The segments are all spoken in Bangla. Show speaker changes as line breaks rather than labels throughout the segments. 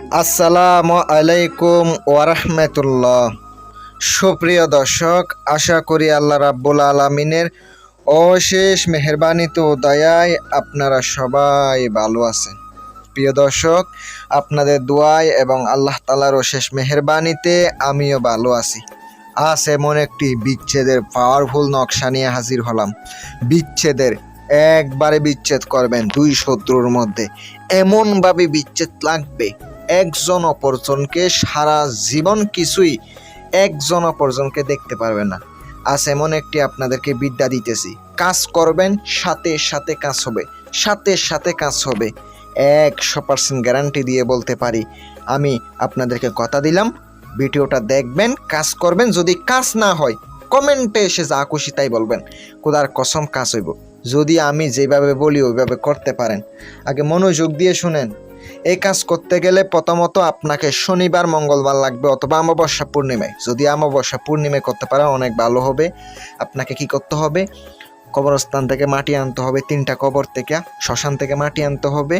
আসসালামু আলাইকুম ওয়ারাহমাতুল্লাহ। সুপ্রিয় দর্শক, আশা করি আল্লাহ রাব্বুল আলামিনের অশেষ মেহেরবানিতে ও দয়ায় আপনারা সবাই ভালো আছেন। প্রিয় দর্শক, আপনাদের দোয়ায় এবং আল্লাহ তাআলার অশেষ মেহেরবানিতে আমিও ভালো আছি। আজ এমন একটি বিচ্ছেদের পাওয়ারফুল নকশা নিয়ে হাজির হলাম। বিচ্ছেদের একবারে বিচ্ছেদ করবেন দুই শত্রুর মধ্যে, এমনভাবে বিচ্ছেদ লাগবে একজন অপরজনকে সারা জীবন কিছুই একজন অপরজনকে দেখতে পারবে না। আজ এমন একটি আপনাদেরকে বিদ্যা দিতেছি, কাজ করবেন সাথে সাথে কাজ হবে, সাথে সাথে কাজ হবে। 100% গ্যারান্টি দিয়ে বলতে পারি। আমি আপনাদেরকে কথা দিলাম, ভিডিওটা দেখবেন, কাজ করবেন। যদি কাজ না হয় কমেন্টে এসে যা খুশি তাই বলবেন, খোদার কসম কাজ হইব। যদি আমি যেভাবে বলি ওইভাবে করতে পারেন। আগে মনোযোগ দিয়ে শুনেন। এই কাজ করতে গেলে প্রথমত আপনাকে শনিবার মঙ্গলবার লাগবে অথবা অমাবস্যা পূর্ণিমায়। যদি অমাবস্যা পূর্ণিমায় করতে পারেন অনেক ভালো হবে। আপনাকে কি করতে হবে? কবরস্থান থেকে মাটি আনতে হবে, 3টা কবর থেকে, শ্মশান থেকে মাটি আনতে হবে।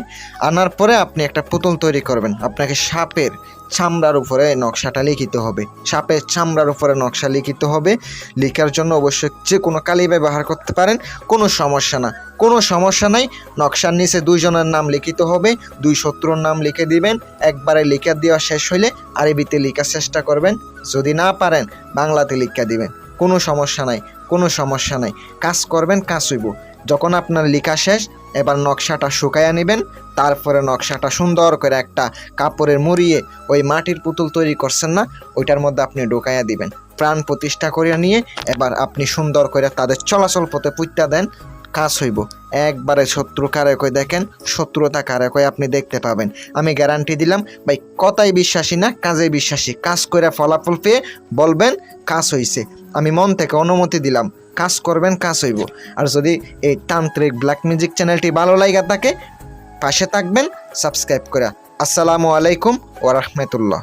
আনার পরে আপনি একটা পুতুল তৈরি করবেন। আপনাকে সাপের চামড়ার উপরে নকশাটা লিখিতে হবে, সাপের চামড়ার উপরে নকশা লিখিতে হবে। লেখার জন্য অবশ্যই যে কোনো কালি ব্যবহার করতে পারেন, কোনো সমস্যা না, কোনো সমস্যা নাই। নকশার নিচে 2 জনের নাম লিখিতে হবে, 2 শত্রুর নাম লিখে দিবেন। একবারে লিখা দেওয়া শেষ হইলে আরবিতে লেখার চেষ্টা করবেন, যদি না পারেন বাংলাতে লিখা দিবেন। কোনো সমস্যা নাই, কোনো সমস্যা নাই। কাজ করবেন, কাজ হইব। যখন আপনার লেখা শেষ, এবার নকশাটা শুকাইয়া নেবেন। তারপরে নকশাটা সুন্দর করে একটা কাপড়ের মুড়িয়ে ওই মাটির পুতুল তৈরি করছেন না, ওইটার মধ্যে আপনি ঢোকাইয়া দিবেন। প্রাণ প্রতিষ্ঠা করিয়া নিয়ে এবার আপনি সুন্দর করে তাদের চলাচল পথে পুঁইত্যা দেন, কাজ হইব। একবারে শত্রু কারে কই দেখেন, শত্রুতা কারে কই আপনি দেখতে পাবেন। আমি গ্যারান্টি দিলাম ভাই, কথাই বিশ্বাসী না, কাজে বিশ্বাসী। কাজ করে ফলাফল পেয়ে বলবেন কাজ হইছে। আমি মন থেকে অনুমতি দিলাম, কাজ করবেন, কাজ হইব। আর যদি এই তান্ত্রিক ব্ল্যাক মিউজিক চ্যানেলটি ভালো লাগা থাকে, পাশে থাকবেন সাবস্ক্রাইব করে। আসসালামু আলাইকুম ওয়া রাহমাতুল্লাহ।